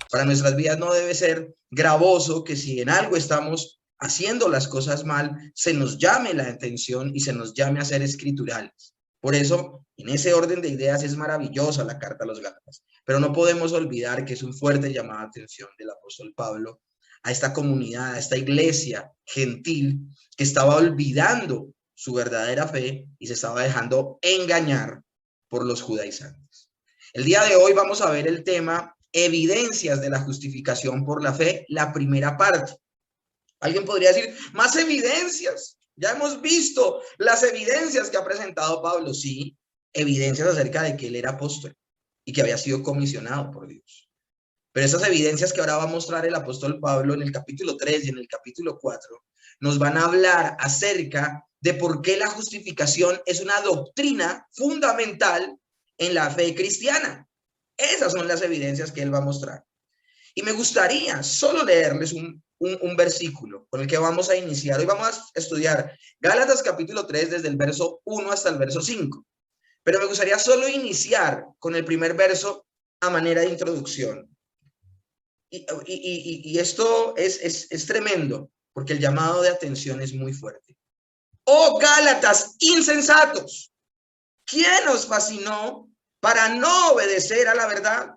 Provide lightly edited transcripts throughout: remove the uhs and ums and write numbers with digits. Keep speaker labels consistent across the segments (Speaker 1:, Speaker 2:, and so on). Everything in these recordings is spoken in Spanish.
Speaker 1: Para nuestras vidas no debe ser gravoso que si en algo estamos haciendo las cosas mal, se nos llame la atención y se nos llame a ser escriturales. Por eso, en ese orden de ideas es maravillosa la carta a los Gálatas, pero no podemos olvidar que es un fuerte llamado a atención del apóstol Pablo a esta comunidad, a esta iglesia gentil que estaba olvidando su verdadera fe y se estaba dejando engañar por los judaizantes. El día de hoy vamos a ver el tema evidencias de la justificación por la fe, la primera parte. Alguien podría decir, más evidencias. Ya hemos visto las evidencias que ha presentado Pablo. Sí, evidencias acerca de que él era apóstol y que había sido comisionado por Dios. Pero esas evidencias que ahora va a mostrar el apóstol Pablo en el capítulo 3 y en el capítulo 4 nos van a hablar acerca de por qué la justificación es una doctrina fundamental en la fe cristiana. Esas son las evidencias que él va a mostrar. Y me gustaría solo leerles un versículo con el que vamos a iniciar. Hoy vamos a estudiar Gálatas capítulo 3 desde el verso 1 hasta el verso 5. Pero me gustaría solo iniciar con el primer verso a manera de introducción. Y esto es tremendo, porque el llamado de atención es muy fuerte. ¡Oh Gálatas insensatos! ¿Quién os fascinó para no obedecer a la verdad?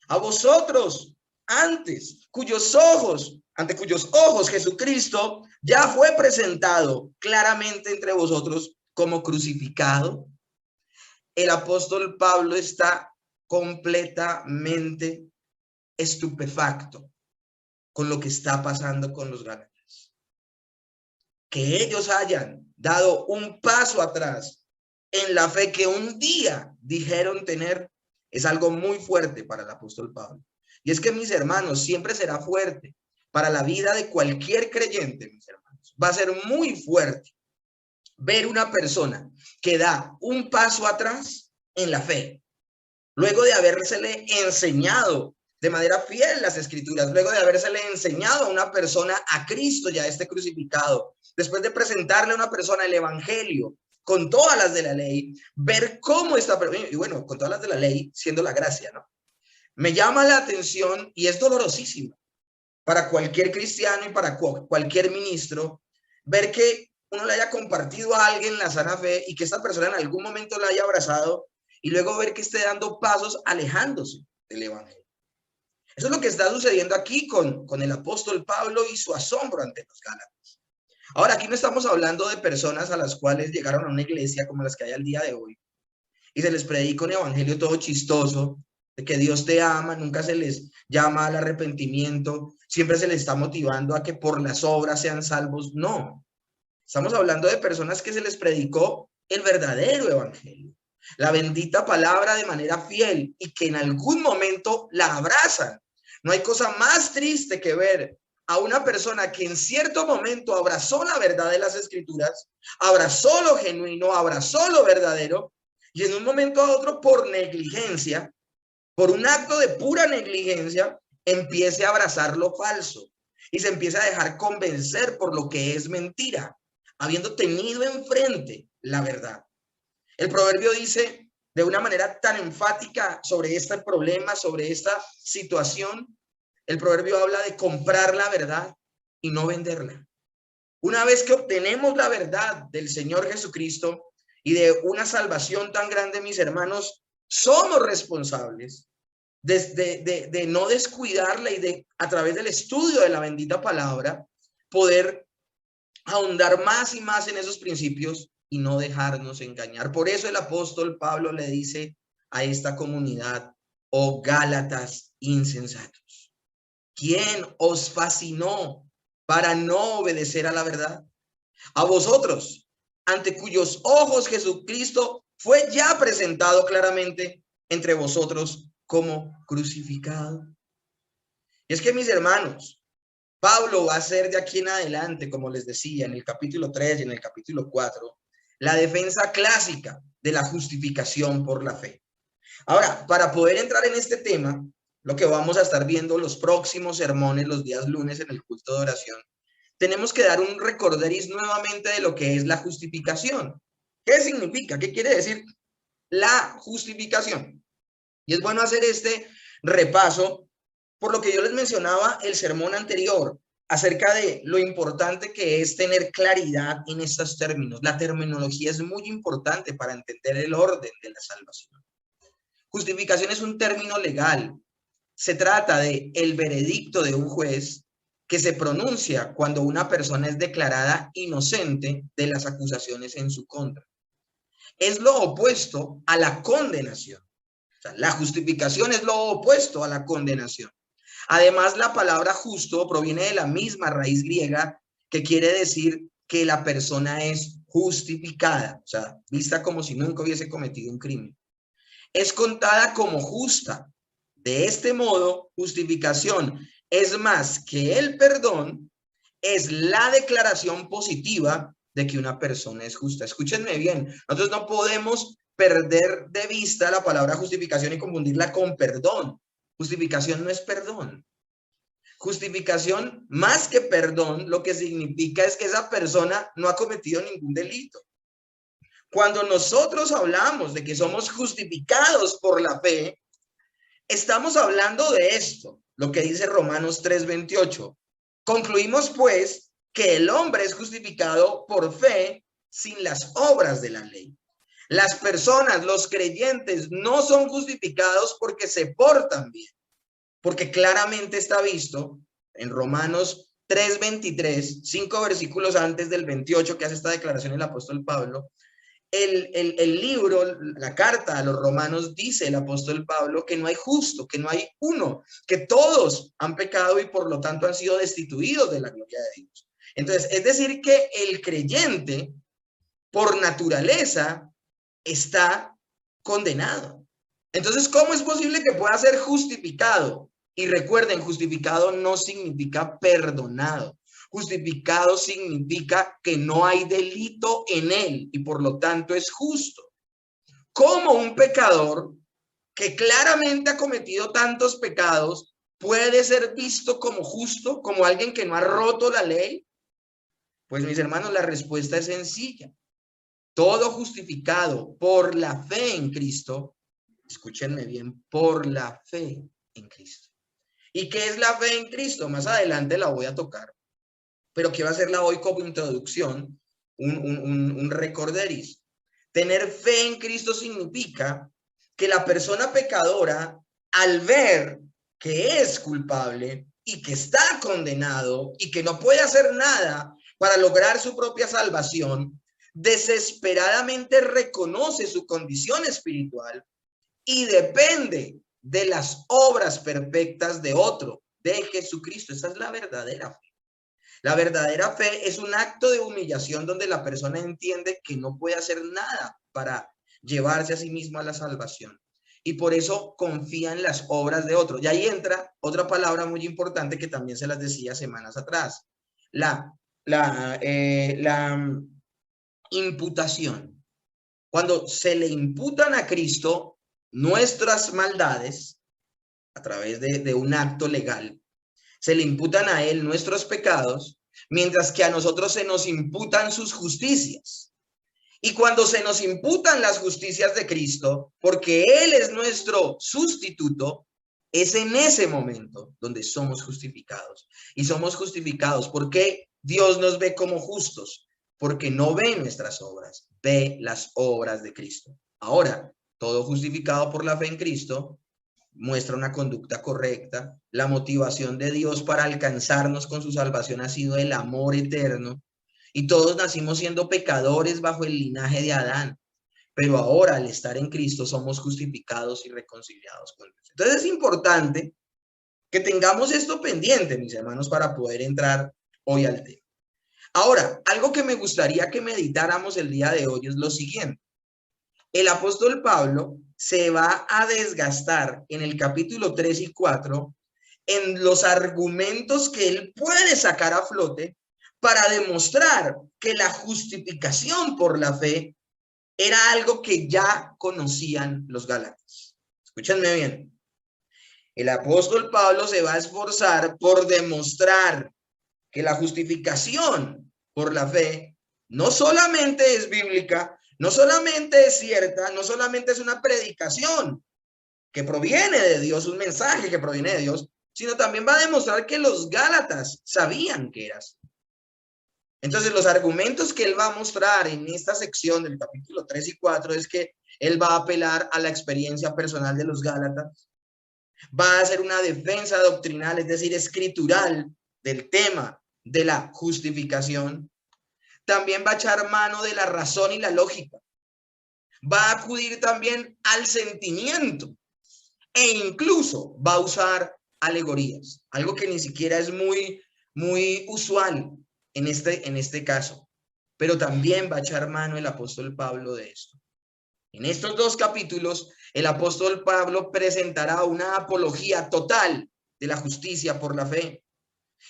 Speaker 1: A vosotros, ante cuyos ojos Jesucristo ya fue presentado claramente entre vosotros como crucificado. El apóstol Pablo está completamente estupefacto con lo que está pasando con los gálatas. Que ellos hayan dado un paso atrás en la fe que un día dijeron tener es algo muy fuerte para el apóstol Pablo. Y es que, mis hermanos, siempre será fuerte para la vida de cualquier creyente, mis hermanos. Va a ser muy fuerte ver una persona que da un paso atrás en la fe, luego de habérsele enseñado de manera fiel las escrituras, luego de habérsele enseñado a una persona a Cristo ya este crucificado, después de presentarle a una persona el evangelio con todas las de la ley, ver cómo está, y bueno, con todas las de la ley, siendo la gracia, ¿no? Me llama la atención y es dolorosísimo para cualquier cristiano y para cualquier ministro ver que uno le haya compartido a alguien la sana fe y que esta persona en algún momento la haya abrazado y luego ver que esté dando pasos alejándose del evangelio. Eso es lo que está sucediendo aquí con el apóstol Pablo y su asombro ante los gálatas. Ahora, aquí no estamos hablando de personas a las cuales llegaron a una iglesia como las que hay al día de hoy y se les predica un evangelio todo chistoso, de que Dios te ama, nunca se les llama al arrepentimiento, siempre se les está motivando a que por las obras sean salvos. No, estamos hablando de personas que se les predicó el verdadero evangelio, la bendita palabra de manera fiel y que en algún momento la abrazan. No hay cosa más triste que ver a una persona que en cierto momento abrazó la verdad de las escrituras, abrazó lo genuino, abrazó lo verdadero, y en un momento a otro, por negligencia, por un acto de pura negligencia, empiece a abrazar lo falso y se empieza a dejar convencer por lo que es mentira, habiendo tenido enfrente la verdad. El proverbio dice de una manera tan enfática sobre este problema, sobre esta situación, el proverbio habla de comprar la verdad y no venderla. Una vez que obtenemos la verdad del Señor Jesucristo y de una salvación tan grande, mis hermanos, somos responsables de no descuidarla y de, a través del estudio de la bendita palabra, poder ahondar más y más en esos principios y no dejarnos engañar. Por eso el apóstol Pablo le dice a esta comunidad: oh Gálatas insensatos, ¿quién os fascinó para no obedecer a la verdad? A vosotros, ante cuyos ojos Jesucristo fue ya presentado claramente entre vosotros como crucificado. Y es que, mis hermanos, Pablo va a ser de aquí en adelante, como les decía, en el capítulo 3 y en el capítulo 4, la defensa clásica de la justificación por la fe. Ahora, para poder entrar en este tema, lo que vamos a estar viendo los próximos sermones, los días lunes en el culto de oración, tenemos que dar un recorderis nuevamente de lo que es la justificación. ¿Qué significa? ¿Qué quiere decir la justificación? Y es bueno hacer este repaso Por lo que yo les mencionaba el sermón anterior acerca de lo importante que es tener claridad en estos términos. La terminología es muy importante para entender el orden de la salvación. Justificación es un término legal. Se trata de el veredicto de un juez que se pronuncia cuando una persona es declarada inocente de las acusaciones en su contra. Es lo opuesto a la condenación. O sea, la justificación es lo opuesto a la condenación. Además, la palabra justo proviene de la misma raíz griega que quiere decir que la persona es justificada, o sea, vista como si nunca hubiese cometido un crimen. Es contada como justa. De este modo, justificación es más que el perdón, es la declaración positiva de que una persona es justa. Escúchenme bien, nosotros no podemos perder de vista la palabra justificación y confundirla con perdón. Justificación no es perdón. Justificación, más que perdón, lo que significa es que esa persona no ha cometido ningún delito. Cuando nosotros hablamos de que somos justificados por la fe, estamos hablando de esto, lo que dice Romanos 3:28. Concluimos pues que el hombre es justificado por fe sin las obras de la ley. Las personas, los creyentes, no son justificados porque se portan bien, porque claramente está visto en Romanos 3:23, 5 versículos antes del 28 que hace esta declaración el apóstol Pablo. El libro, la carta a los romanos, dice el apóstol Pablo que no hay justo, que no hay uno, que todos han pecado y por lo tanto han sido destituidos de la gloria de Dios. Entonces, es decir que el creyente, por naturaleza, está condenado. Entonces, ¿cómo es posible que pueda ser justificado? Y recuerden, justificado no significa perdonado. Justificado significa que no hay delito en él y por lo tanto es justo. Como un pecador que claramente ha cometido tantos pecados puede ser visto como justo, como alguien que no ha roto la ley? Pues mis hermanos, la respuesta es sencilla. Todo justificado por la fe en Cristo, escúchenme bien, por la fe en Cristo. ¿Y qué es la fe en Cristo? Más adelante la voy a tocar, pero quiero hacerla hoy como introducción, un recorderis. Tener fe en Cristo significa que la persona pecadora, al ver que es culpable y que está condenado y que no puede hacer nada para lograr su propia salvación, desesperadamente reconoce su condición espiritual y depende de las obras perfectas de otro, de Jesucristo. Esa es la verdadera fe. La verdadera fe es un acto de humillación donde la persona entiende que no puede hacer nada para llevarse a sí mismo a la salvación. Y por eso confía en las obras de otro. Y ahí entra otra palabra muy importante que también se las decía semanas atrás. La imputación. Cuando se le imputan a Cristo nuestras maldades a través de un acto legal, se le imputan a él nuestros pecados, mientras que a nosotros se nos imputan sus justicias. Y cuando se nos imputan las justicias de Cristo, porque él es nuestro sustituto, es en ese momento donde somos justificados. Y somos justificados porque Dios nos ve como justos, porque no ve nuestras obras, ve las obras de Cristo. Ahora, todo justificado por la fe en Cristo muestra una conducta correcta. La motivación de Dios para alcanzarnos con su salvación ha sido el amor eterno. Y todos nacimos siendo pecadores bajo el linaje de Adán. Pero ahora, al estar en Cristo, somos justificados y reconciliados con Dios. Entonces es importante que tengamos esto pendiente, mis hermanos, para poder entrar hoy al tema. Ahora, algo que me gustaría que meditáramos el día de hoy es lo siguiente. El apóstol Pablo se va a desgastar en el capítulo 3 y 4 en los argumentos que él puede sacar a flote para demostrar que la justificación por la fe era algo que ya conocían los gálatas. Escúchenme bien. El apóstol Pablo se va a esforzar por demostrar que la justificación por la fe no solamente es bíblica, no solamente es cierta, no solamente es una predicación que proviene de Dios, un mensaje que proviene de Dios, sino también va a demostrar que los gálatas sabían que era así. Entonces, los argumentos que él va a mostrar en esta sección del capítulo 3 y 4 es que él va a apelar a la experiencia personal de los gálatas, va a hacer una defensa doctrinal, es decir, escritural del tema de la justificación. También va a echar mano de la razón y la lógica. Va a acudir también al sentimiento e incluso va a usar alegorías, algo que ni siquiera es muy usual en este caso, pero también va a echar mano el apóstol Pablo de esto. En estos dos capítulos, el apóstol Pablo presentará una apología total de la justicia por la fe.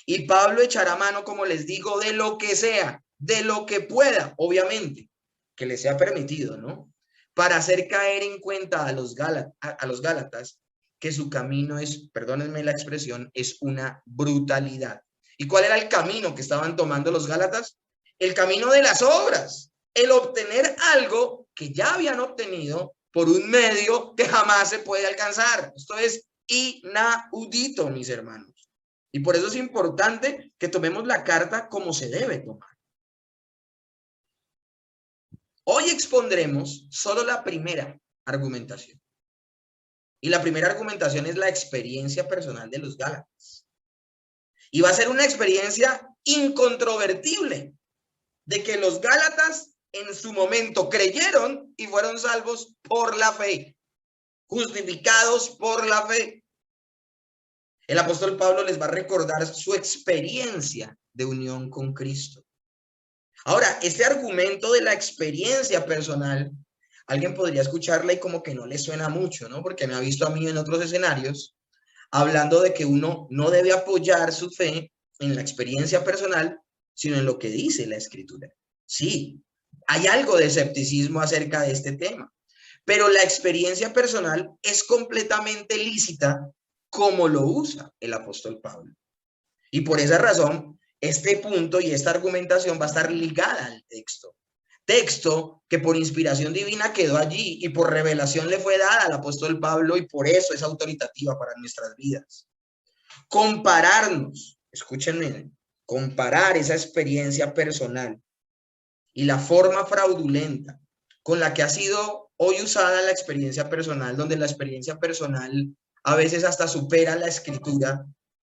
Speaker 1: Y Pablo echará mano, como les digo, de lo que sea, de lo que pueda, obviamente, que le sea permitido, ¿no? Para hacer caer en cuenta a los gálatas que su camino es, perdónenme la expresión, es una brutalidad. ¿Y cuál era el camino que estaban tomando los gálatas? El camino de las obras, el obtener algo que ya habían obtenido por un medio que jamás se puede alcanzar. Esto es inaudito, mis hermanos. Y por eso es importante que tomemos la carta como se debe tomar. Hoy expondremos solo la primera argumentación. Y la primera argumentación es la experiencia personal de los gálatas. Y va a ser una experiencia incontrovertible de que los gálatas en su momento creyeron y fueron salvos por la fe, justificados por la fe. El apóstol Pablo les va a recordar su experiencia de unión con Cristo. Ahora, este argumento de la experiencia personal, alguien podría escucharla y como que no le suena mucho, ¿no? Porque me ha visto a mí en otros escenarios hablando de que uno no debe apoyar su fe en la experiencia personal, sino en lo que dice la Escritura. Sí, hay algo de escepticismo acerca de este tema, pero la experiencia personal es completamente lícita como lo usa el apóstol Pablo. Y por esa razón, este punto y esta argumentación va a estar ligada al texto. Texto que por inspiración divina quedó allí y por revelación le fue dada al apóstol Pablo y por eso es autoritativa para nuestras vidas. Compararnos, escúchenme, comparar esa experiencia personal y la forma fraudulenta con la que ha sido hoy usada la experiencia personal, donde la experiencia personal a veces hasta supera la escritura,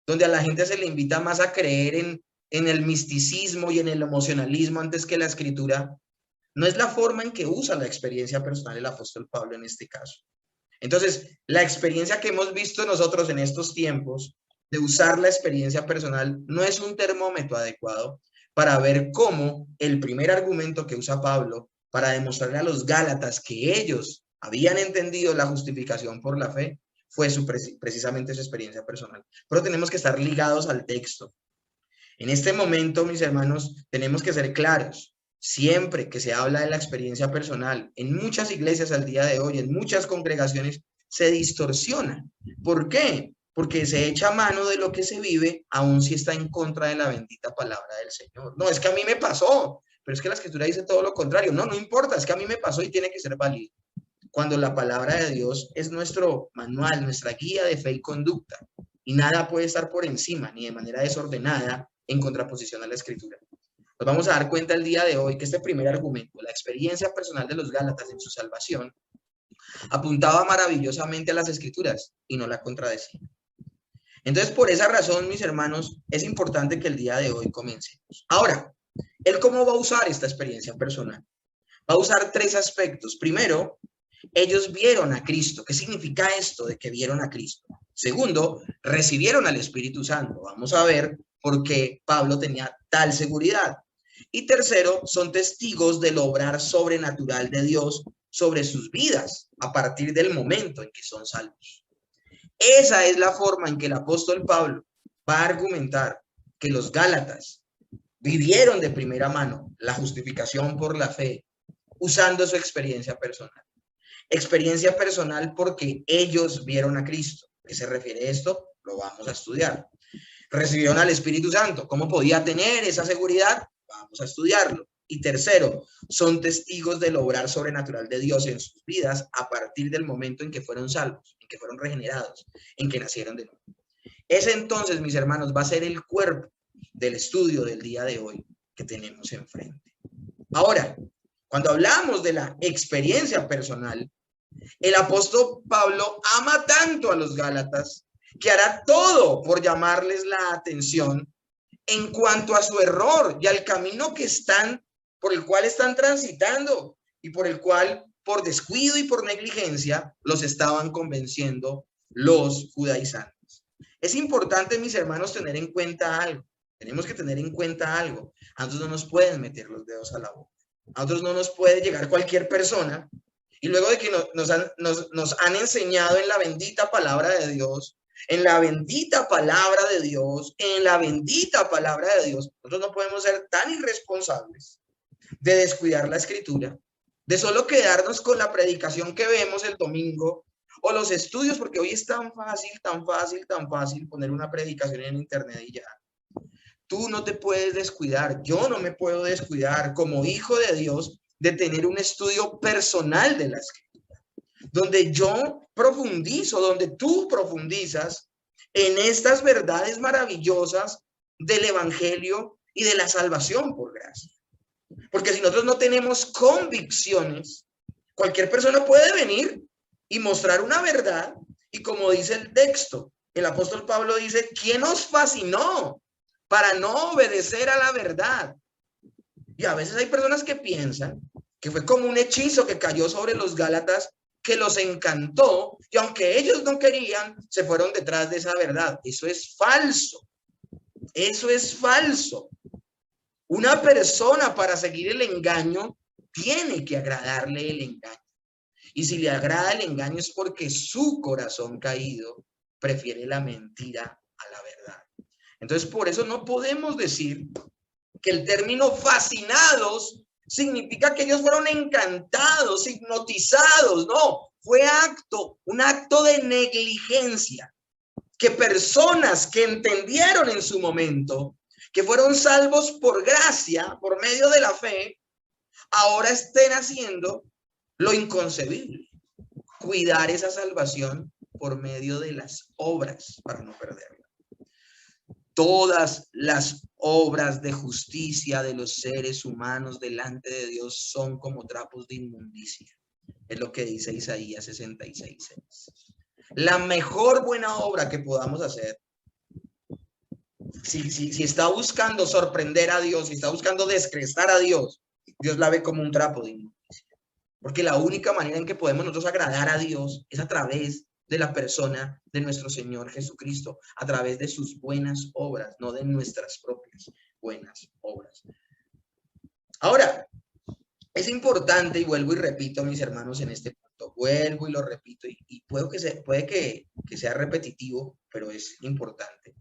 Speaker 1: donde a la gente se le invita más a creer en el misticismo y en el emocionalismo antes que la escritura, no es la forma en que usa la experiencia personal el apóstol Pablo en este caso. Entonces, la experiencia que hemos visto nosotros en estos tiempos de usar la experiencia personal no es un termómetro adecuado para ver cómo el primer argumento que usa Pablo para demostrarle a los gálatas que ellos habían entendido la justificación por la fe fue precisamente su experiencia personal. Pero tenemos que estar ligados al texto. En este momento, mis hermanos, tenemos que ser claros. Siempre que se habla de la experiencia personal, en muchas iglesias al día de hoy, en muchas congregaciones, se distorsiona. ¿Por qué? Porque se echa mano de lo que se vive, aun si está en contra de la bendita palabra del Señor. No, es que a mí me pasó, pero es que la Escritura dice todo lo contrario. No, no importa, es que a mí me pasó y tiene que ser válido. Cuando la palabra de Dios es nuestro manual, nuestra guía de fe y conducta, y nada puede estar por encima, ni de manera desordenada, en contraposición a la Escritura. Nos vamos a dar cuenta el día de hoy que este primer argumento, la experiencia personal de los gálatas en su salvación, apuntaba maravillosamente a las Escrituras y no la contradecía. Entonces, por esa razón, mis hermanos, es importante que el día de hoy comencemos. Ahora, ¿él cómo va a usar esta experiencia personal? Va a usar tres aspectos. Primero, ellos vieron a Cristo. ¿Qué significa esto de que vieron a Cristo? Segundo, recibieron al Espíritu Santo. Vamos a ver por qué Pablo tenía tal seguridad. Y tercero, son testigos del obrar sobrenatural de Dios sobre sus vidas a partir del momento en que son salvos. Esa es la forma en que el apóstol Pablo va a argumentar que los gálatas vivieron de primera mano la justificación por la fe usando su experiencia personal. Experiencia personal porque ellos vieron a Cristo. ¿A qué se refiere esto? Lo vamos a estudiar. Recibieron al Espíritu Santo. ¿Cómo podía tener esa seguridad? Vamos a estudiarlo. Y tercero, son testigos del obrar sobrenatural de Dios en sus vidas a partir del momento en que fueron salvos, en que fueron regenerados, en que nacieron de nuevo. Ese entonces, mis hermanos, va a ser el cuerpo del estudio del día de hoy que tenemos enfrente. Ahora, cuando hablamos de la experiencia personal, el apóstol Pablo ama tanto a los Gálatas que hará todo por llamarles la atención en cuanto a su error y al camino que por el cual están transitando y por el cual, por descuido y por negligencia, los estaban convenciendo los judaizantes. Es importante, mis hermanos, tener en cuenta algo. Tenemos que tener en cuenta algo. A nosotros no nos pueden meter los dedos a la boca. A nosotros no nos puede llegar cualquier persona y luego de que nos han enseñado en la bendita palabra de Dios, en la bendita palabra de Dios, nosotros no podemos ser tan irresponsables de descuidar la escritura, de solo quedarnos con la predicación que vemos el domingo o los estudios, porque hoy es tan fácil poner una predicación en internet y ya. Tú no te puedes descuidar, yo no me puedo descuidar como hijo de Dios de tener un estudio personal de la escritura, donde yo profundizo, donde tú profundizas en estas verdades maravillosas del evangelio y de la salvación por gracia. Porque si nosotros no tenemos convicciones, cualquier persona puede venir y mostrar una verdad, y como dice el texto, el apóstol Pablo dice, ¿quién os fascinó para no obedecer a la verdad? Y a veces hay personas que piensan que fue como un hechizo que cayó sobre los Gálatas, que los encantó, y aunque ellos no querían, se fueron detrás de esa verdad. Eso es falso. Eso es falso. Una persona, para seguir el engaño, tiene que agradarle el engaño. Y si le agrada el engaño es porque su corazón caído prefiere la mentira a la verdad. Entonces, por eso no podemos decir que el término fascinados significa que ellos fueron encantados, hipnotizados. No, fue un acto de negligencia. Que personas que entendieron en su momento que fueron salvos por gracia, por medio de la fe, ahora estén haciendo lo inconcebible. Cuidar esa salvación por medio de las obras para no perderla. Todas las obras de justicia de los seres humanos delante de Dios son como trapos de inmundicia. Es lo que dice Isaías 66:6. La mejor buena obra que podamos hacer, si está buscando sorprender a Dios, si está buscando descrestar a Dios, Dios la ve como un trapo de inmundicia. Porque la única manera en que podemos nosotros agradar a Dios es a través de la persona de nuestro Señor Jesucristo, a través de sus buenas obras, no de nuestras propias buenas obras. Ahora, es importante, y vuelvo y repito, mis hermanos, en este punto, vuelvo y lo repito, y puede que sea repetitivo, pero es importante.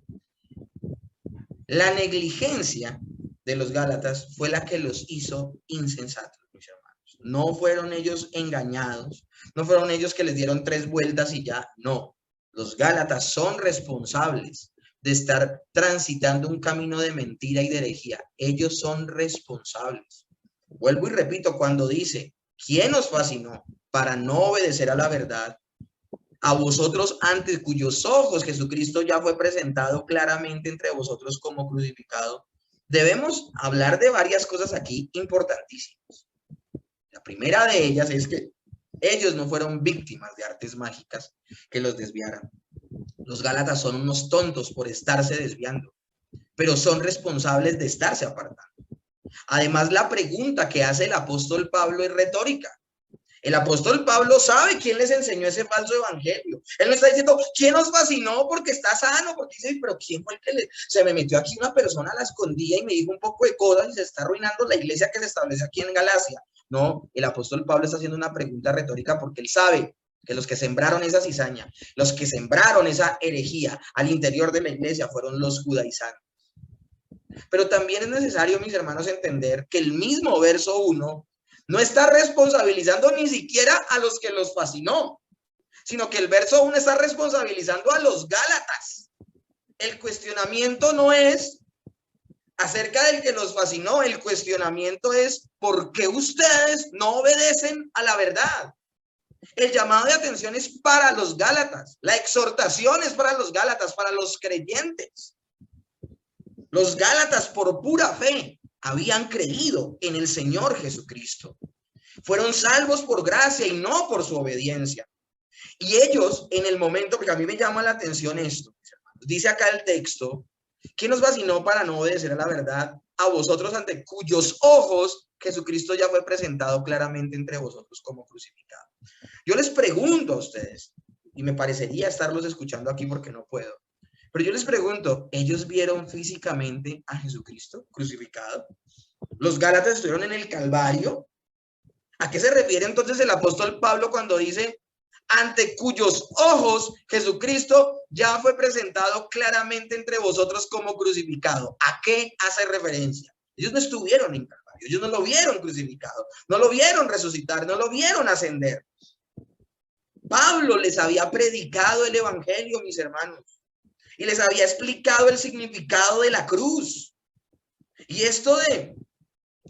Speaker 1: La negligencia de los Gálatas fue la que los hizo insensatos, mis hermanos. No fueron ellos engañados, no fueron ellos que les dieron 3 vueltas y ya, no. Los Gálatas son responsables de estar transitando un camino de mentira y de herejía. Ellos son responsables. Vuelvo y repito, cuando dice, ¿quién os fascinó para no obedecer a la verdad? A vosotros, ante cuyos ojos Jesucristo ya fue presentado claramente entre vosotros como crucificado. Debemos hablar de varias cosas aquí importantísimas. La primera de ellas es que ellos no fueron víctimas de artes mágicas que los desviaran. Los Gálatas son unos tontos por estarse desviando, pero son responsables de estarse apartando. Además, la pregunta que hace el apóstol Pablo es retórica. El apóstol Pablo sabe quién les enseñó ese falso evangelio. Él no está diciendo, ¿quién os fascinó porque está sano? Porque dice, pero ¿quién fue el que se me metió aquí una persona a la escondida y me dijo un poco de cosas y se está arruinando la iglesia que se establece aquí en Galacia? No, el apóstol Pablo está haciendo una pregunta retórica porque él sabe que los que sembraron esa cizaña, los que sembraron esa herejía al interior de la iglesia fueron los judaizantes. Pero también es necesario, mis hermanos, entender que el mismo verso 1 no está responsabilizando ni siquiera a los que los fascinó, sino que el verso 1 está responsabilizando a los Gálatas. El cuestionamiento no es acerca del que los fascinó, el cuestionamiento es ¿por qué ustedes no obedecen a la verdad? El llamado de atención es para los Gálatas. La exhortación es para los Gálatas, para los creyentes. Los Gálatas, por pura fe, habían creído en el Señor Jesucristo. Fueron salvos por gracia y no por su obediencia. Y ellos, en el momento, porque a mí me llama la atención esto, dice acá el texto, ¿quién nos vacinó para no obedecer a la verdad? A vosotros, ante cuyos ojos Jesucristo ya fue presentado claramente entre vosotros como crucificado. Yo les pregunto a ustedes, y me parecería estarlos escuchando aquí porque no puedo, pero yo les pregunto, ¿ellos vieron físicamente a Jesucristo crucificado? ¿Los Gálatas estuvieron en el Calvario? ¿A qué se refiere entonces el apóstol Pablo cuando dice, ante cuyos ojos Jesucristo ya fue presentado claramente entre vosotros como crucificado? ¿A qué hace referencia? Ellos no estuvieron en Calvario, ellos no lo vieron crucificado, no lo vieron resucitar, no lo vieron ascender. Pablo les había predicado el evangelio, mis hermanos, y les había explicado el significado de la cruz. Y esto de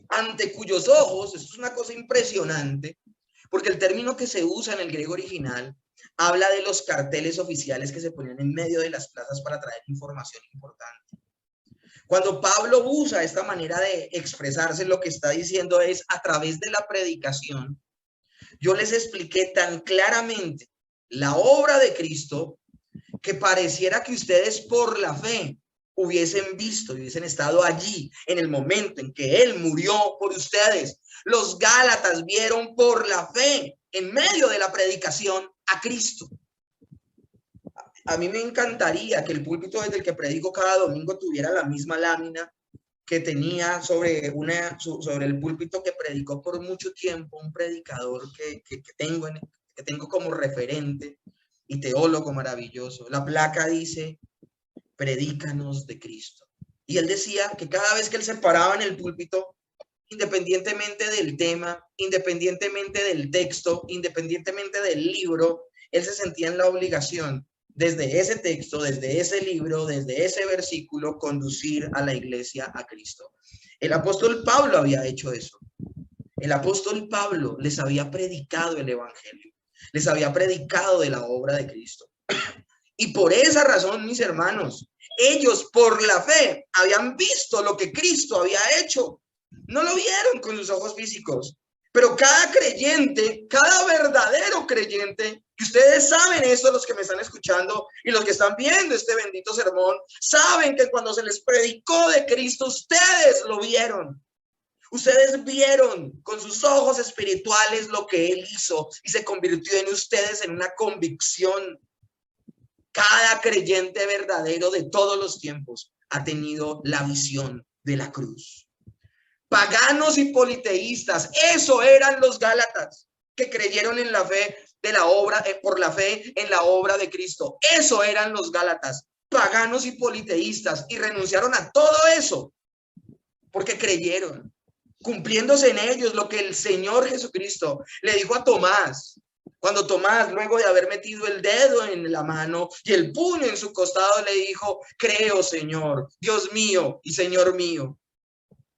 Speaker 1: ante cuyos ojos, esto es una cosa impresionante, porque el término que se usa en el griego original habla de los carteles oficiales que se ponían en medio de las plazas para traer información importante. Cuando Pablo usa esta manera de expresarse, lo que está diciendo es a través de la predicación. Yo les expliqué tan claramente la obra de Cristo que pareciera que ustedes por la fe hubiesen visto, hubiesen estado allí en el momento en que Él murió por ustedes. Los Gálatas vieron por la fe en medio de la predicación a Cristo. A mí me encantaría que el púlpito desde el que predico cada domingo tuviera la misma lámina que tenía sobre el púlpito que predicó por mucho tiempo un predicador que tengo como referente y teólogo maravilloso. La placa dice, predícanos de Cristo. Y él decía que cada vez que él se paraba en el púlpito, independientemente del tema, independientemente del texto, independientemente del libro, él se sentía en la obligación, desde ese texto, desde ese libro, desde ese versículo, conducir a la iglesia a Cristo. El apóstol Pablo había hecho eso. El apóstol Pablo les había predicado el evangelio, les había predicado de la obra de Cristo. Y por esa razón, mis hermanos, ellos por la fe habían visto lo que Cristo había hecho. No lo vieron con sus ojos físicos, pero cada creyente, cada verdadero creyente, y ustedes saben esto, los que me están escuchando y los que están viendo este bendito sermón, saben que cuando se les predicó de Cristo, ustedes lo vieron. Ustedes vieron con sus ojos espirituales lo que Él hizo y se convirtió en ustedes en una convicción. Cada creyente verdadero de todos los tiempos ha tenido la visión de la cruz. Paganos y politeístas, eso eran los Gálatas que creyeron en la fe de la obra, por la fe en la obra de Cristo. Eso eran los Gálatas, paganos y politeístas, y renunciaron a todo eso porque creyeron, cumpliéndose en ellos lo que el Señor Jesucristo le dijo a Tomás. Cuando Tomás, luego de haber metido el dedo en la mano y el puño en su costado, le dijo, creo, Señor, Dios mío y Señor mío.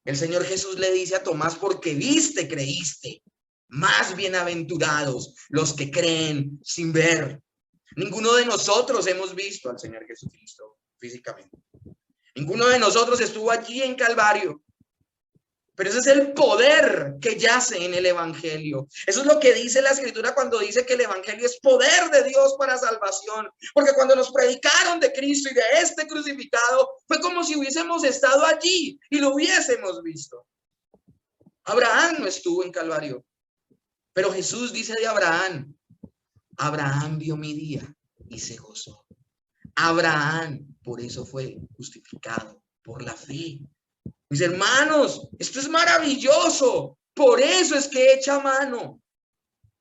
Speaker 1: El Señor Jesús le dice a Tomás, porque viste, creíste. Más bienaventurados los que creen sin ver. Ninguno de nosotros hemos visto al Señor Jesucristo físicamente. Ninguno de nosotros estuvo allí en Calvario. Pero ese es el poder que yace en el evangelio. Eso es lo que dice la escritura cuando dice que el evangelio es poder de Dios para salvación. Porque cuando nos predicaron de Cristo y de este crucificado, fue como si hubiésemos estado allí y lo hubiésemos visto. Abraham no estuvo en Calvario, pero Jesús dice de Abraham, Abraham vio mi día y se gozó. Abraham por eso fue justificado por la fe. Mis hermanos, esto es maravilloso. Por eso es que echa mano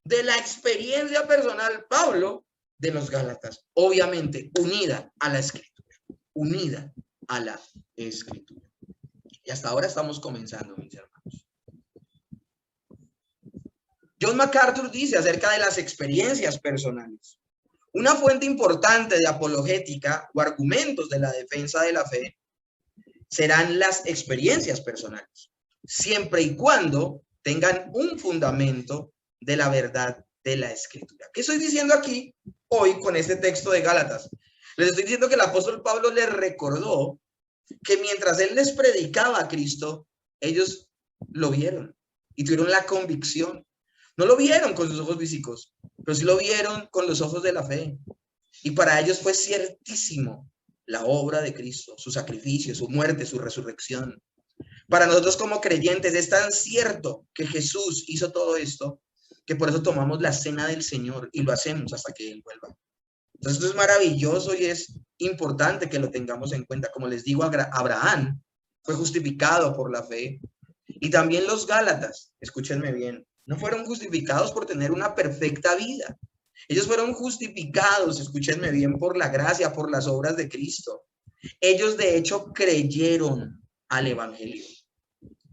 Speaker 1: de la experiencia personal Pablo de los Gálatas, obviamente unida a la escritura, unida a la escritura. Y hasta ahora estamos comenzando, mis hermanos. John MacArthur dice acerca de las experiencias personales. Una fuente importante de apologética o argumentos de la defensa de la fe serán las experiencias personales, siempre y cuando tengan un fundamento de la verdad de la Escritura. ¿Qué estoy diciendo aquí hoy con este texto de Gálatas? Les estoy diciendo que el apóstol Pablo les recordó que mientras él les predicaba a Cristo, ellos lo vieron y tuvieron la convicción. No lo vieron con sus ojos físicos, pero sí lo vieron con los ojos de la fe. Y para ellos fue ciertísimo la obra de Cristo, su sacrificio, su muerte, su resurrección. Para nosotros como creyentes es tan cierto que Jesús hizo todo esto, que por eso tomamos la cena del Señor y lo hacemos hasta que Él vuelva. Entonces esto es maravilloso y es importante que lo tengamos en cuenta. Como les digo, Abraham fue justificado por la fe. Y también los Gálatas, escúchenme bien, no fueron justificados por tener una perfecta vida. Ellos fueron justificados, escúchenme bien, por la gracia, por las obras de Cristo. Ellos de hecho creyeron al evangelio.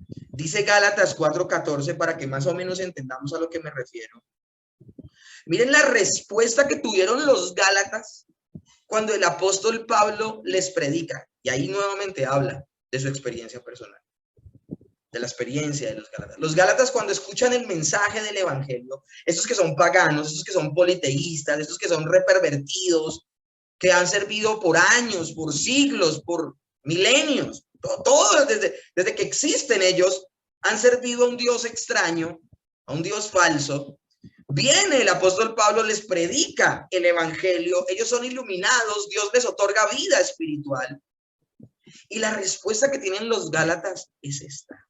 Speaker 1: Dice Gálatas 4:14 para que más o menos entendamos a lo que me refiero. Miren la respuesta que tuvieron los Gálatas cuando el apóstol Pablo les predica. Y ahí nuevamente habla de su experiencia personal, de la experiencia de los Gálatas. Los Gálatas cuando escuchan el mensaje del evangelio, estos que son paganos, estos que son politeístas, estos que son repervertidos, que han servido por años, por siglos, por milenios, todos desde que existen ellos, han servido a un Dios extraño, a un Dios falso. Viene el apóstol Pablo, les predica el evangelio, ellos son iluminados, Dios les otorga vida espiritual. Y la respuesta que tienen los Gálatas es esta: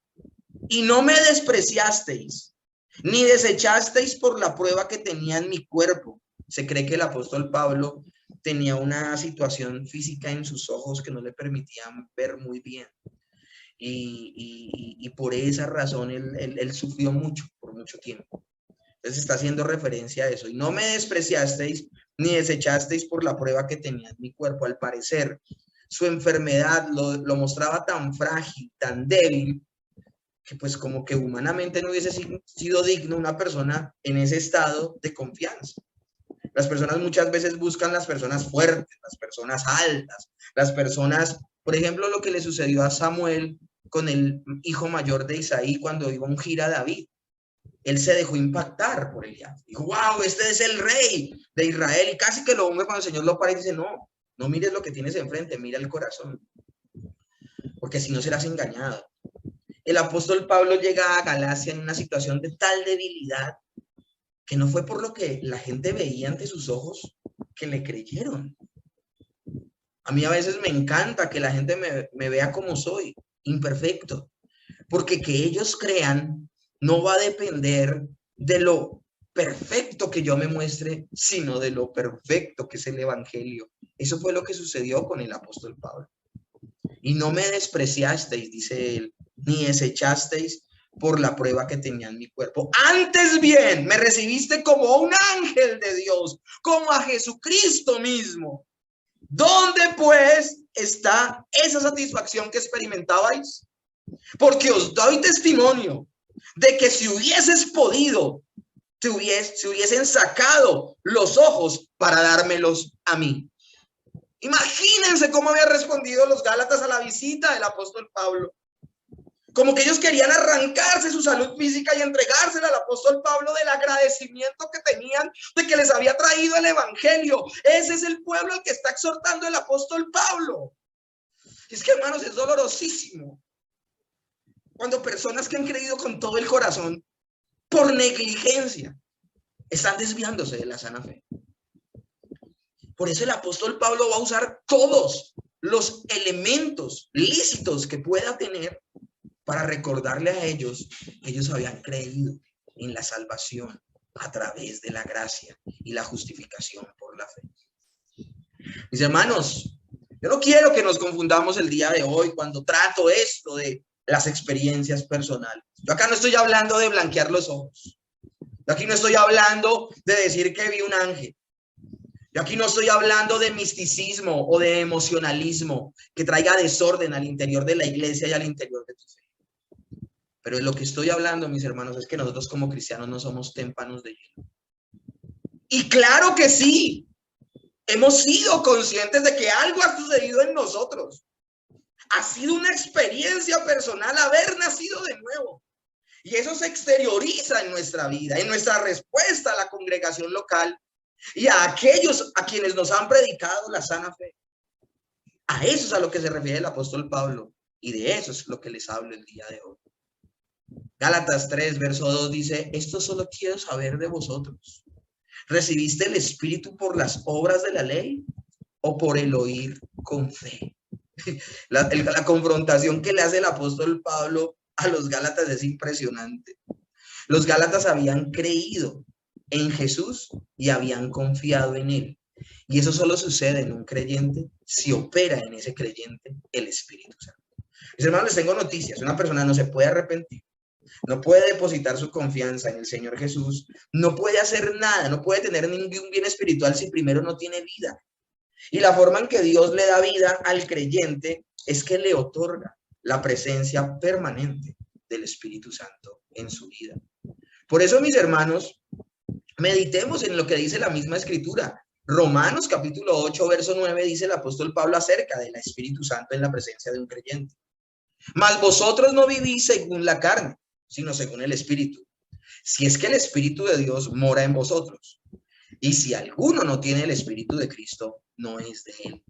Speaker 1: y no me despreciasteis, ni desechasteis por la prueba que tenía en mi cuerpo. Se cree que el apóstol Pablo tenía una situación física en sus ojos que no le permitían ver muy bien. Y por esa razón él sufrió mucho, por mucho tiempo. Entonces está haciendo referencia a eso. Y no me despreciasteis ni desechasteis por la prueba que tenía en mi cuerpo. Al parecer, su enfermedad lo mostraba tan frágil, tan débil, que pues como que humanamente no hubiese sido digno una persona en ese estado de confianza. Las personas muchas veces buscan las personas fuertes, las personas altas, las personas, por ejemplo, lo que le sucedió a Samuel con el hijo mayor de Isaí cuando iba a ungir a David. Él se dejó impactar por Eliab. Dijo, wow, este es el rey de Israel. Y casi que lo unge cuando el Señor lo para y dice, no mires lo que tienes enfrente, mira el corazón. Porque si no serás engañado. El apóstol Pablo llega a Galacia en una situación de tal debilidad que no fue por lo que la gente veía ante sus ojos que le creyeron. A mí a veces me encanta que la gente me vea como soy, imperfecto, porque que ellos crean no va a depender de lo perfecto que yo me muestre, sino de lo perfecto que es el evangelio. Eso fue lo que sucedió con el apóstol Pablo. Y no me despreciasteis, dice él, ni desechasteis por la prueba que tenía en mi cuerpo. Antes bien, me recibiste como un ángel de Dios, como a Jesucristo mismo. ¿Dónde pues está esa satisfacción que experimentabais? Porque os doy testimonio de que si hubieses podido, se hubiesen sacado los ojos para dármelos a mí. Imagínense cómo habían respondido los Gálatas a la visita del apóstol Pablo. Como que ellos querían arrancarse su salud física y entregársela al apóstol Pablo del agradecimiento que tenían de que les había traído el evangelio. Ese es el pueblo al que está exhortando el apóstol Pablo. Y es que, hermanos, es dolorosísimo cuando personas que han creído con todo el corazón, por negligencia, están desviándose de la sana fe. Por eso el apóstol Pablo va a usar todos los elementos lícitos que pueda tener para recordarle a ellos que ellos habían creído en la salvación a través de la gracia y la justificación por la fe. Mis hermanos, yo no quiero que nos confundamos el día de hoy cuando trato esto de las experiencias personales. Yo acá no estoy hablando de blanquear los ojos. Yo aquí no estoy hablando de decir que vi un ángel. Yo aquí no estoy hablando de misticismo o de emocionalismo que traiga desorden al interior de la iglesia y al interior de tu fe. Pero de lo que estoy hablando, mis hermanos, es que nosotros como cristianos no somos témpanos de hielo. Y claro que sí, hemos sido conscientes de que algo ha sucedido en nosotros. Ha sido una experiencia personal haber nacido de nuevo. Y eso se exterioriza en nuestra vida, en nuestra respuesta a la congregación local y a aquellos a quienes nos han predicado la sana fe. A eso es a lo que se refiere el apóstol Pablo, y de eso es lo que les hablo el día de hoy. Gálatas 3, verso 2 dice: esto solo quiero saber de vosotros. ¿Recibiste el Espíritu por las obras de la ley o por el oír con fe? La confrontación que le hace el apóstol Pablo a los Gálatas es impresionante. Los Gálatas habían creído en Jesús y habían confiado en él. Y eso solo sucede en un creyente si opera en ese creyente el Espíritu Santo. Mis hermanos, les tengo noticias. Una persona no se puede arrepentir, no puede depositar su confianza en el Señor Jesús, no puede hacer nada, no puede tener ningún bien espiritual si primero no tiene vida. Y la forma en que Dios le da vida al creyente es que le otorga la presencia permanente del Espíritu Santo en su vida. Por eso, mis hermanos, meditemos en lo que dice la misma Escritura. Romanos capítulo 8, verso 9, dice el apóstol Pablo acerca del Espíritu Santo en la presencia de un creyente. Mas vosotros no vivís según la carne, sino según el Espíritu. Si es que el Espíritu de Dios mora en vosotros. Y si alguno no tiene el Espíritu de Cristo, no es de él.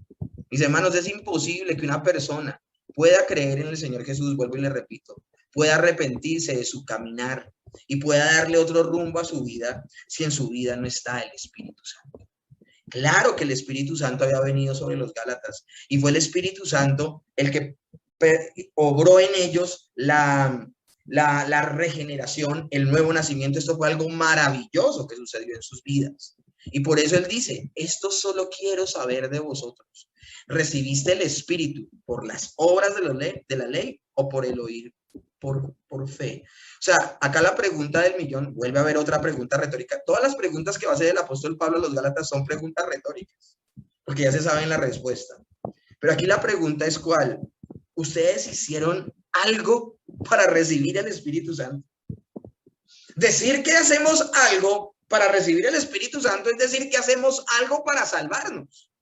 Speaker 1: Mis hermanos, es imposible que una persona pueda creer en el Señor Jesús, vuelvo y le repito, pueda arrepentirse de su caminar y pueda darle otro rumbo a su vida si en su vida no está el Espíritu Santo. Claro que el Espíritu Santo había venido sobre los Gálatas y fue el Espíritu Santo el que obró en ellos la regeneración, el nuevo nacimiento. Esto fue algo maravilloso que sucedió en sus vidas. Y por eso él dice: esto solo quiero saber de vosotros. ¿Recibiste el Espíritu por las obras de la ley o por el oír por fe? O sea, acá la pregunta del millón, vuelve a haber otra pregunta retórica. Todas las preguntas que va a hacer el apóstol Pablo a los Gálatas son preguntas retóricas, porque ya se saben la respuesta. Pero aquí la pregunta es: ¿cuál? ¿Ustedes hicieron algo para recibir el Espíritu Santo? Decir que hacemos algo para recibir el Espíritu Santo es decir que hacemos algo para salvarnos.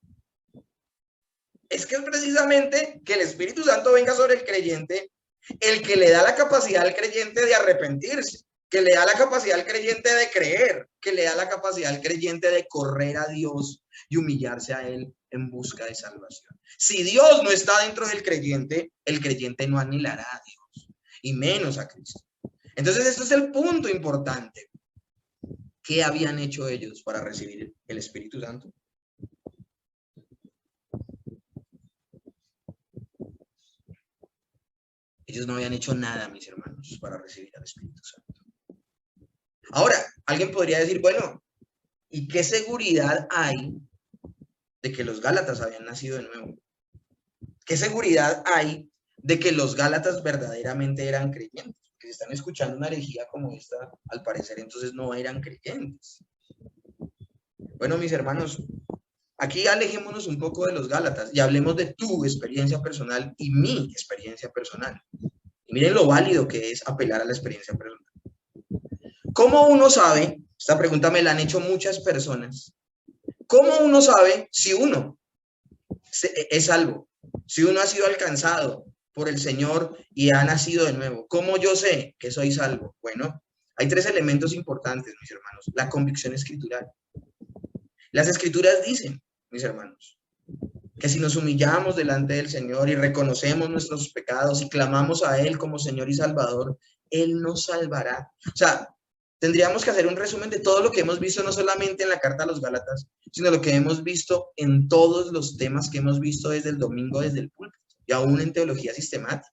Speaker 1: Es que es precisamente que el Espíritu Santo venga sobre el creyente el que le da la capacidad al creyente de arrepentirse, que le da la capacidad al creyente de creer, que le da la capacidad al creyente de correr a Dios y humillarse a él en busca de salvación. Si Dios no está dentro del creyente, el creyente no anhelará a Dios, y menos a Cristo. Entonces, esto es el punto importante. ¿Qué habían hecho ellos para recibir el Espíritu Santo? Ellos no habían hecho nada, mis hermanos, para recibir al Espíritu Santo. Ahora, alguien podría decir: bueno, ¿y qué seguridad hay de que los Gálatas habían nacido de nuevo? ¿Qué seguridad hay de que los Gálatas verdaderamente eran creyentes? Que si están escuchando una herejía como esta, al parecer entonces no eran creyentes. Bueno, mis hermanos, aquí alejémonos un poco de los Gálatas y hablemos de tu experiencia personal y mi experiencia personal. Y miren lo válido que es apelar a la experiencia personal. ¿Cómo uno sabe? Esta pregunta me la han hecho muchas personas. ¿Cómo uno sabe si uno es salvo? Si uno ha sido alcanzado por el Señor y ha nacido de nuevo. ¿Cómo yo sé que soy salvo? Bueno, hay tres elementos importantes, mis hermanos. La convicción escritural. Las escrituras dicen, mis hermanos, que si nos humillamos delante del Señor y reconocemos nuestros pecados y clamamos a Él como Señor y Salvador, Él nos salvará. O sea, tendríamos que hacer un resumen de todo lo que hemos visto, no solamente en la carta a los Gálatas, sino lo que hemos visto en todos los temas que hemos visto desde el domingo, desde el púlpito, y aún en teología sistemática.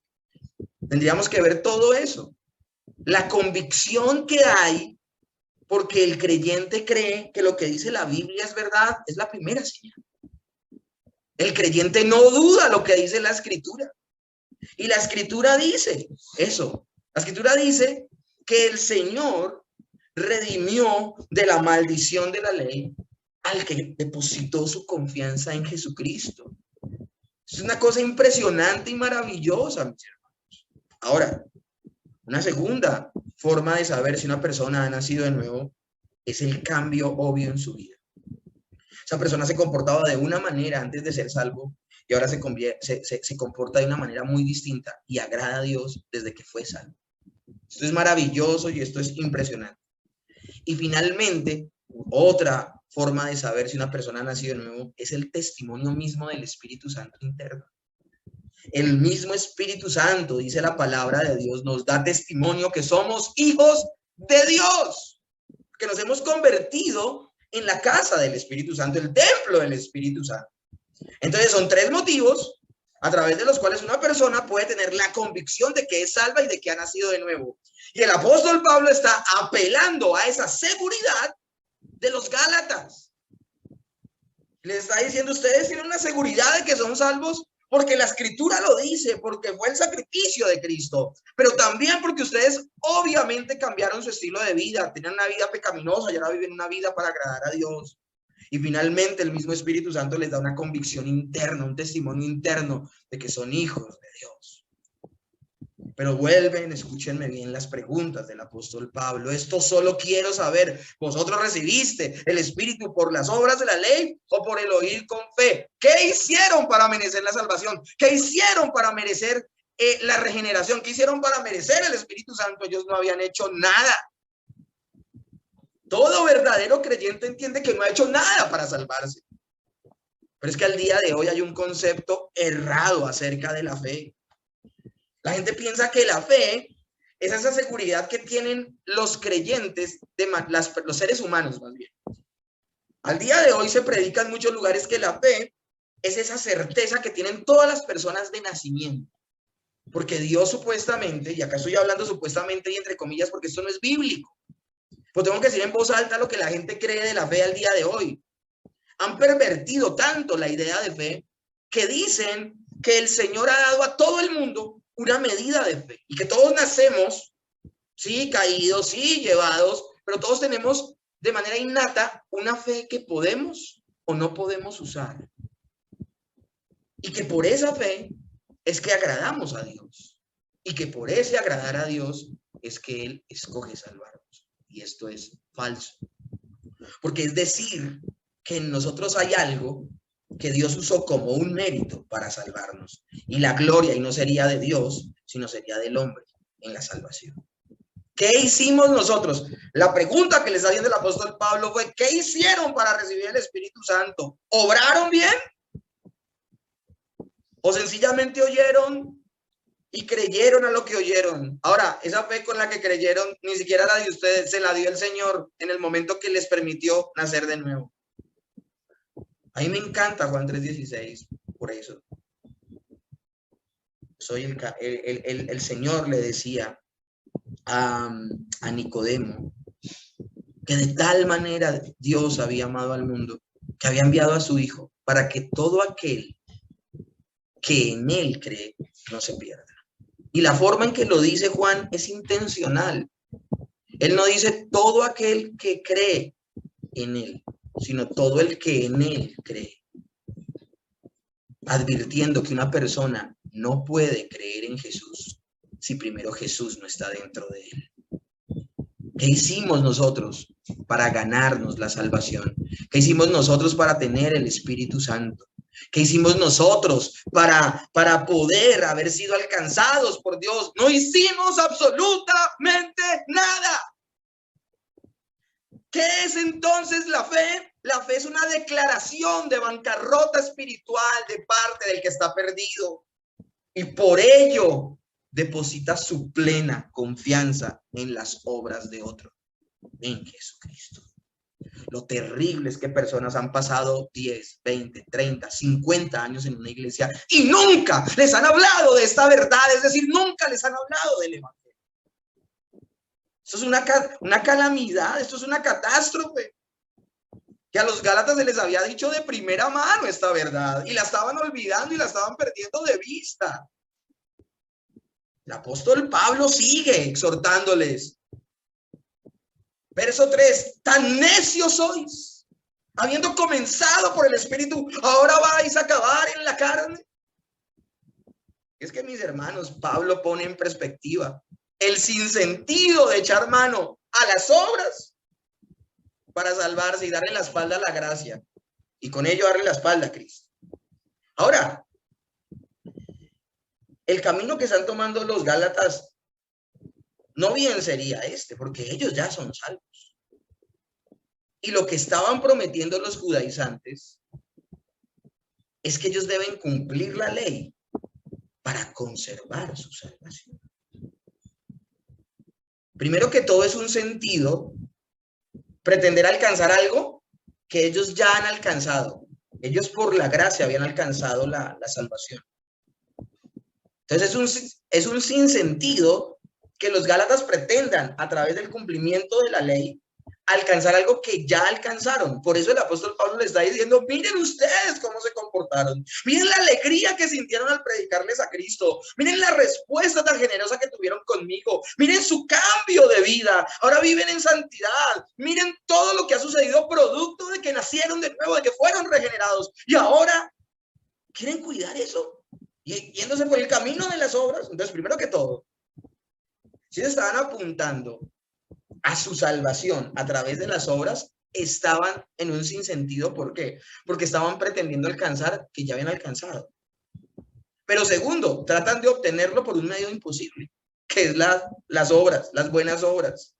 Speaker 1: Tendríamos que ver todo eso. La convicción que hay, porque el creyente cree que lo que dice la Biblia es verdad, es la primera señal. El creyente no duda lo que dice la Escritura. Y la Escritura dice eso. La Escritura dice que el Señor redimió de la maldición de la ley al que depositó su confianza en Jesucristo. Es una cosa impresionante y maravillosa, mis hermanos. Ahora, una segunda forma de saber si una persona ha nacido de nuevo es el cambio obvio en su vida. Esa persona se comportaba de una manera antes de ser salvo y ahora se comporta de una manera muy distinta y agrada a Dios desde que fue salvo. Esto es maravilloso y esto es impresionante. Y finalmente, otra forma de saber si una persona ha nacido de nuevo es el testimonio mismo del Espíritu Santo interno. El mismo Espíritu Santo, dice la palabra de Dios, nos da testimonio que somos hijos de Dios, que nos hemos convertido en la casa del Espíritu Santo, el templo del Espíritu Santo. Entonces son tres motivos a través de los cuales una persona puede tener la convicción de que es salva y de que ha nacido de nuevo. Y el apóstol Pablo está apelando a esa seguridad de los Gálatas. Les está diciendo, ustedes tienen una seguridad de que son salvos porque la Escritura lo dice, porque fue el sacrificio de Cristo, pero también porque ustedes obviamente cambiaron su estilo de vida, tenían una vida pecaminosa y ahora viven una vida para agradar a Dios. Y finalmente el mismo Espíritu Santo les da una convicción interna, un testimonio interno de que son hijos de Dios. Pero vuelven, escúchenme bien las preguntas del apóstol Pablo. Esto solo quiero saber, ¿vosotros recibiste el Espíritu por las obras de la ley o por el oír con fe? ¿Qué hicieron para merecer la salvación? ¿Qué hicieron para merecer la regeneración? ¿Qué hicieron para merecer el Espíritu Santo? Ellos no habían hecho nada. Todo verdadero creyente entiende que no ha hecho nada para salvarse. Pero es que al día de hoy hay un concepto errado acerca de la fe. La gente piensa que la fe es esa seguridad que tienen los creyentes, los seres humanos más bien. Al día de hoy se predica en muchos lugares que la fe es esa certeza que tienen todas las personas de nacimiento. Porque Dios supuestamente, y acá estoy hablando supuestamente y entre comillas porque esto no es bíblico, pues tengo que decir en voz alta lo que la gente cree de la fe al día de hoy. Han pervertido tanto la idea de fe que dicen que el Señor ha dado a todo el mundo una medida de fe y que todos nacemos, sí, caídos, sí, llevados, pero todos tenemos de manera innata una fe que podemos o no podemos usar. Y que por esa fe es que agradamos a Dios. Y que por ese agradar a Dios es que Él escoge salvarnos. Y esto es falso. Porque es decir que en nosotros hay algo que Dios usó como un mérito para salvarnos. Y la gloria, y no sería de Dios, sino sería del hombre en la salvación. ¿Qué hicimos nosotros? La pregunta que les está haciendo el apóstol Pablo fue, ¿qué hicieron para recibir el Espíritu Santo? ¿Obraron bien? ¿O sencillamente oyeron y creyeron a lo que oyeron? Ahora, esa fe con la que creyeron, ni siquiera la de ustedes, se la dio el Señor en el momento que les permitió nacer de nuevo. A mí me encanta Juan 3:16, por eso. El Señor le decía a Nicodemo que de tal manera Dios había amado al mundo, que había enviado a su Hijo, para que todo aquel que en Él cree no se pierda. Y la forma en que lo dice Juan es intencional. Él no dice todo aquel que cree en Él, sino todo el que en Él cree. Advirtiendo que una persona no puede creer en Jesús si primero Jesús no está dentro de él. ¿Qué hicimos nosotros para ganarnos la salvación? ¿Qué hicimos nosotros para tener el Espíritu Santo? ¿Qué hicimos nosotros para poder haber sido alcanzados por Dios? No hicimos absolutamente nada. ¿Qué es entonces la fe? La fe es una declaración de bancarrota espiritual de parte del que está perdido. Y por ello deposita su plena confianza en las obras de otro, en Jesucristo. Lo terrible es que personas han pasado 10, 20, 30, 50 años en una iglesia y nunca les han hablado de esta verdad, es decir, nunca les han hablado del evangelio. Esto es una calamidad, esto es una catástrofe. Que a los Gálatas se les había dicho de primera mano esta verdad y la estaban olvidando y la estaban perdiendo de vista. El apóstol Pablo sigue exhortándoles. Verso 3, tan necios sois, habiendo comenzado por el Espíritu, ahora vais a acabar en la carne. Es que, mis hermanos, Pablo pone en perspectiva el sinsentido de echar mano a las obras para salvarse y darle la espalda a la gracia, y con ello darle la espalda a Cristo. Ahora, el camino que están tomando los Gálatas no bien sería este, porque ellos ya son salvos. Y lo que estaban prometiendo los judaizantes es que ellos deben cumplir la ley para conservar su salvación. Primero que todo es un sentido pretender alcanzar algo que ellos ya han alcanzado. Ellos por la gracia habían alcanzado la salvación. Entonces es un sinsentido que los gálatas pretendan a través del cumplimiento de la ley alcanzar algo que ya alcanzaron. Por eso el apóstol Pablo les está diciendo, miren ustedes cómo se comportaron, miren la alegría que sintieron al predicarles a Cristo, miren la respuesta tan generosa que tuvieron conmigo, miren su cambio de vida, ahora viven en santidad, miren todo lo que ha sucedido producto de que nacieron de nuevo, de que fueron regenerados, y ahora quieren cuidar eso, y yéndose por el camino de las obras. Entonces, primero que todo, si estaban apuntando a su salvación a través de las obras, estaban en un sinsentido. ¿Por qué? Porque estaban pretendiendo alcanzar que ya habían alcanzado. Pero segundo, tratan de obtenerlo por un medio imposible, que es las obras, las buenas obras.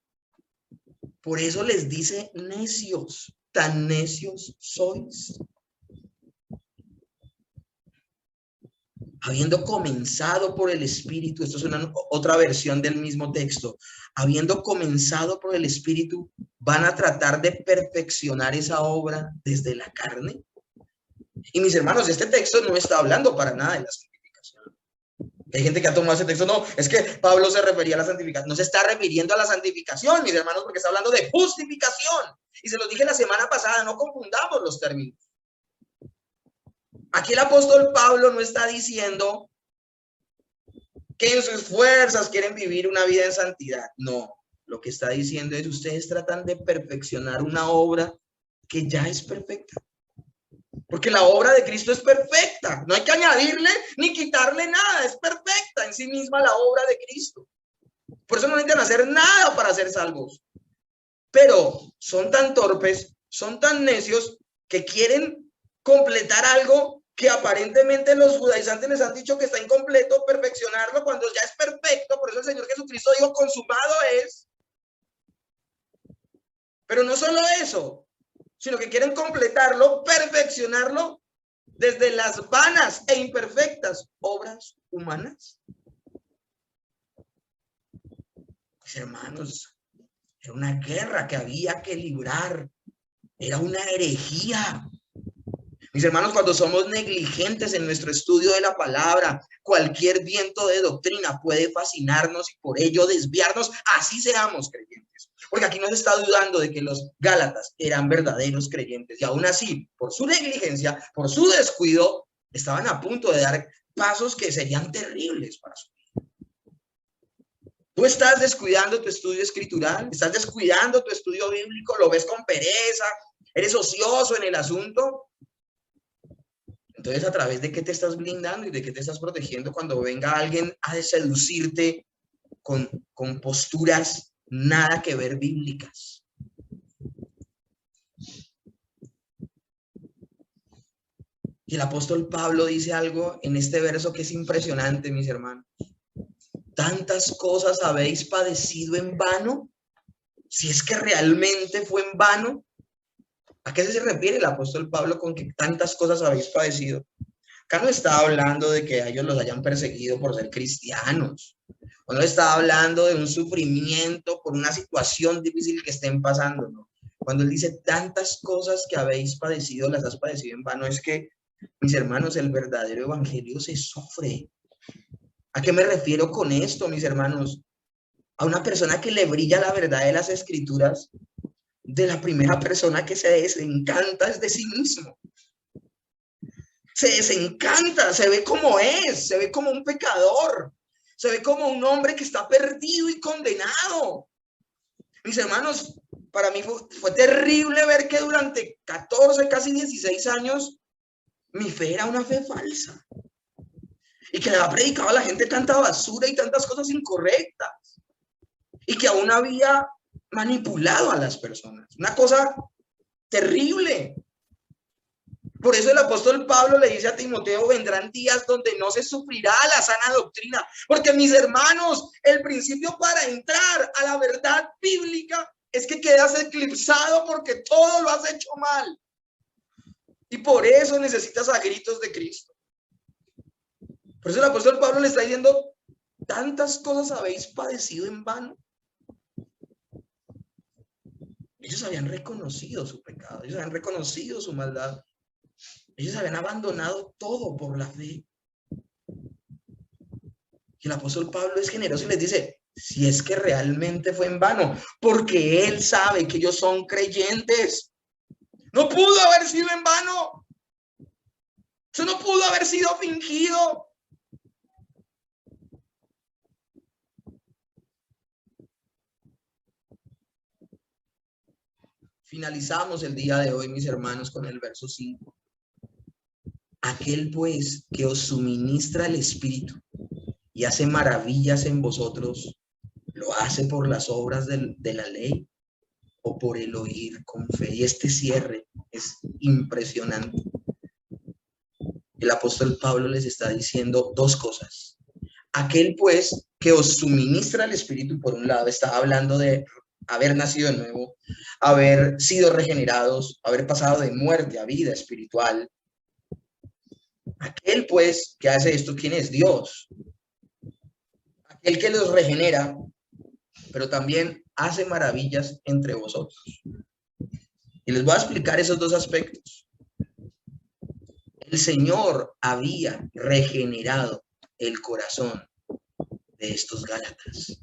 Speaker 1: Por eso les dice necios, tan necios sois. Habiendo comenzado por el Espíritu, esto es otra versión del mismo texto, habiendo comenzado por el Espíritu, ¿van a tratar de perfeccionar esa obra desde la carne? Y mis hermanos, este texto no está hablando para nada de la santificación. Hay gente que ha tomado ese texto, no, es que Pablo se refería a la santificación, no se está refiriendo a la santificación, mis hermanos, porque está hablando de justificación. Y se los dije la semana pasada, no confundamos los términos. Aquí el apóstol Pablo no está diciendo que en sus fuerzas quieren vivir una vida en santidad. No, lo que está diciendo es ustedes tratan de perfeccionar una obra que ya es perfecta. Porque la obra de Cristo es perfecta. No hay que añadirle ni quitarle nada. Es perfecta en sí misma la obra de Cristo. Por eso no necesitan hacer nada para ser salvos. Pero son tan torpes, son tan necios que quieren completar algo que aparentemente los judaizantes les han dicho que está incompleto, perfeccionarlo cuando ya es perfecto. Por eso el Señor Jesucristo dijo, consumado es. Pero no solo eso, sino que quieren completarlo, perfeccionarlo desde las vanas e imperfectas obras humanas. Pues hermanos, era una guerra que había que librar, era una herejía. Mis hermanos, cuando somos negligentes en nuestro estudio de la palabra, cualquier viento de doctrina puede fascinarnos y por ello desviarnos, así seamos creyentes. Porque aquí no se está dudando de que los gálatas eran verdaderos creyentes y aún así, por su negligencia, por su descuido, estaban a punto de dar pasos que serían terribles para su vida. Tú estás descuidando tu estudio escritural, estás descuidando tu estudio bíblico, lo ves con pereza, eres ocioso en el asunto. Entonces, ¿a través de qué te estás blindando y de qué te estás protegiendo cuando venga alguien a seducirte con posturas nada que ver bíblicas? Y el apóstol Pablo dice algo en este verso que es impresionante, mis hermanos. ¿Tantas cosas habéis padecido en vano? Si es que realmente fue en vano. ¿A qué se refiere el apóstol Pablo con que tantas cosas habéis padecido? Acá no está hablando de que a ellos los hayan perseguido por ser cristianos. O no está hablando de un sufrimiento por una situación difícil que estén pasando, ¿no? Cuando él dice tantas cosas que habéis padecido, las has padecido en vano, es que, mis hermanos, el verdadero evangelio se sufre. ¿A qué me refiero con esto, mis hermanos? A una persona que le brilla la verdad de las escrituras, de la primera persona que se desencanta es de sí mismo. Se desencanta, se ve como es, se ve como un pecador, se ve como un hombre que está perdido y condenado. Mis hermanos, para mí fue terrible ver que durante 14, casi 16 años, mi fe era una fe falsa. Y que le había predicado a la gente tanta basura y tantas cosas incorrectas. Y que aún había manipulado a las personas. Una cosa terrible. Por eso el apóstol Pablo le dice a Timoteo, vendrán días donde no se sufrirá la sana doctrina, porque mis hermanos, el principio para entrar a la verdad bíblica es que quedas eclipsado porque todo lo has hecho mal. Y por eso necesitas a gritos de Cristo. Por eso el apóstol Pablo le está diciendo, tantas cosas habéis padecido en vano. Ellos habían reconocido su pecado, ellos habían reconocido su maldad. Ellos habían abandonado todo por la fe. Y el apóstol Pablo es generoso y les dice, si es que realmente fue en vano, porque él sabe que ellos son creyentes. No pudo haber sido en vano. Eso no pudo haber sido fingido. Finalizamos el día de hoy, mis hermanos, con el verso 5. Aquel pues que os suministra el Espíritu y hace maravillas en vosotros, ¿lo hace por las obras de la ley o por el oír con fe? Y este cierre es impresionante. El apóstol Pablo les está diciendo dos cosas. Aquel pues que os suministra el Espíritu, por un lado, está hablando de haber nacido de nuevo, haber sido regenerados, haber pasado de muerte a vida espiritual. Aquel pues que hace esto, ¿quién es? Dios. Aquel que los regenera, pero también hace maravillas entre vosotros. Y les voy a explicar esos dos aspectos. El Señor había regenerado el corazón de estos Gálatas.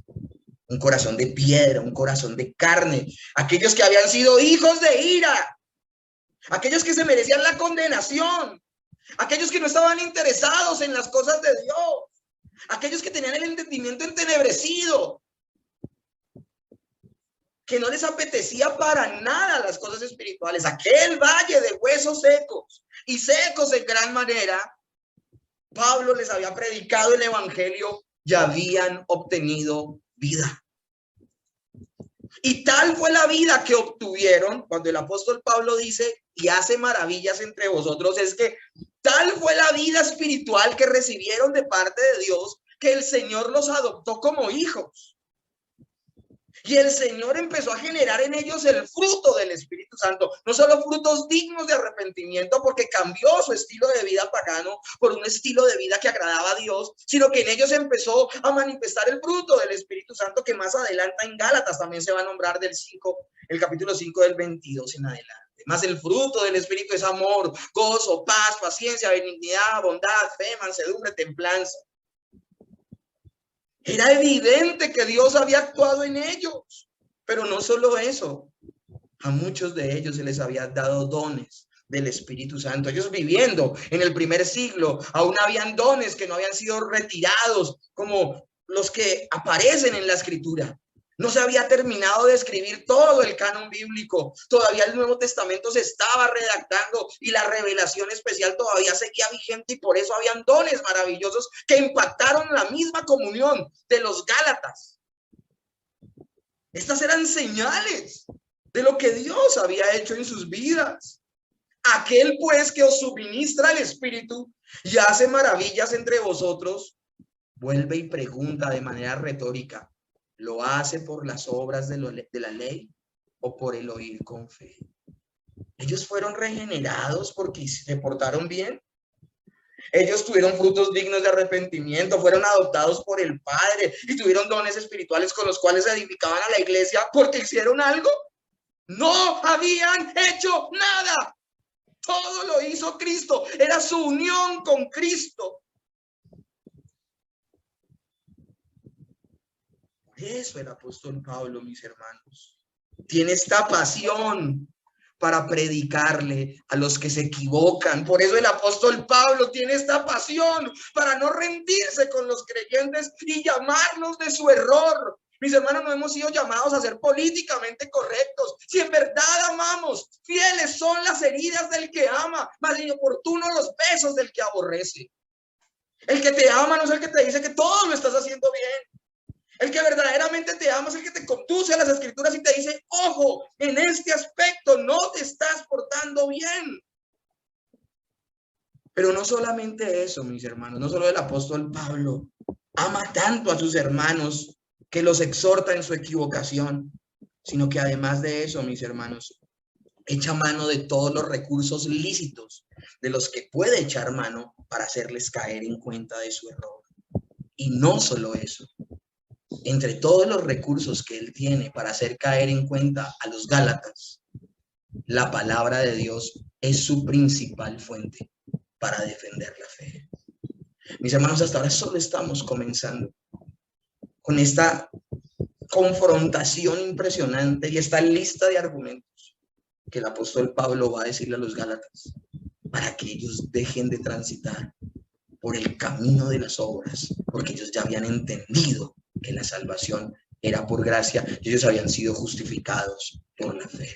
Speaker 1: Un corazón de piedra, un corazón de carne. Aquellos que habían sido hijos de ira. Aquellos que se merecían la condenación. Aquellos que no estaban interesados en las cosas de Dios. Aquellos que tenían el entendimiento entenebrecido. Que no les apetecía para nada las cosas espirituales. Aquel valle de huesos secos y secos en gran manera. Pablo les había predicado el evangelio y habían obtenido vida. Y tal fue la vida que obtuvieron, cuando el apóstol Pablo dice y hace maravillas entre vosotros, es que tal fue la vida espiritual que recibieron de parte de Dios, que el Señor los adoptó como hijos. Y el Señor empezó a generar en ellos el fruto del Espíritu Santo, no solo frutos dignos de arrepentimiento, porque cambió su estilo de vida pagano por un estilo de vida que agradaba a Dios, sino que en ellos empezó a manifestar el fruto del Espíritu Santo, que más adelante en Gálatas también se va a nombrar el capítulo 5 del 22 en adelante. Más el fruto del Espíritu es amor, gozo, paz, paciencia, benignidad, bondad, fe, mansedumbre, templanza. Era evidente que Dios había actuado en ellos, pero no solo eso, a muchos de ellos se les había dado dones del Espíritu Santo. Ellos viviendo en el primer siglo, aún habían dones que no habían sido retirados, como los que aparecen en la Escritura. No se había terminado de escribir todo el canon bíblico. Todavía el Nuevo Testamento se estaba redactando y la revelación especial todavía seguía vigente, y por eso habían dones maravillosos que impactaron la misma comunión de los Gálatas. Estas eran señales de lo que Dios había hecho en sus vidas. Aquel pues que os suministra el Espíritu y hace maravillas entre vosotros, vuelve y pregunta de manera retórica, ¿lo hace por las obras de la ley o por el oír con fe? Ellos fueron regenerados porque se portaron bien. Ellos tuvieron frutos dignos de arrepentimiento, fueron adoptados por el Padre y tuvieron dones espirituales con los cuales edificaban a la iglesia porque hicieron algo. No habían hecho nada. Todo lo hizo Cristo. Era su unión con Cristo. Eso el apóstol Pablo, mis hermanos, tiene esta pasión para predicarle a los que se equivocan. Por eso el apóstol Pablo tiene esta pasión para no rendirse con los creyentes y llamarlos de su error. Mis hermanos, no hemos sido llamados a ser políticamente correctos. Si en verdad amamos, fieles son las heridas del que ama, mas inoportunos los besos del que aborrece. El que te ama no es el que te dice que todo lo estás haciendo bien. El que verdaderamente te ama es el que te conduce a las Escrituras y te dice, ojo, en este aspecto no te estás portando bien. Pero no solamente eso, mis hermanos, no solo el apóstol Pablo ama tanto a sus hermanos que los exhorta en su equivocación, sino que además de eso, mis hermanos, echa mano de todos los recursos lícitos de los que puede echar mano para hacerles caer en cuenta de su error. Y no solo eso, entre todos los recursos que él tiene para hacer caer en cuenta a los Gálatas, la palabra de Dios es su principal fuente para defender la fe. Mis hermanos, hasta ahora solo estamos comenzando con esta confrontación impresionante y esta lista de argumentos que el apóstol Pablo va a decirle a los Gálatas para que ellos dejen de transitar por el camino de las obras, porque ellos ya habían entendido que la salvación era por gracia y ellos habían sido justificados por la fe.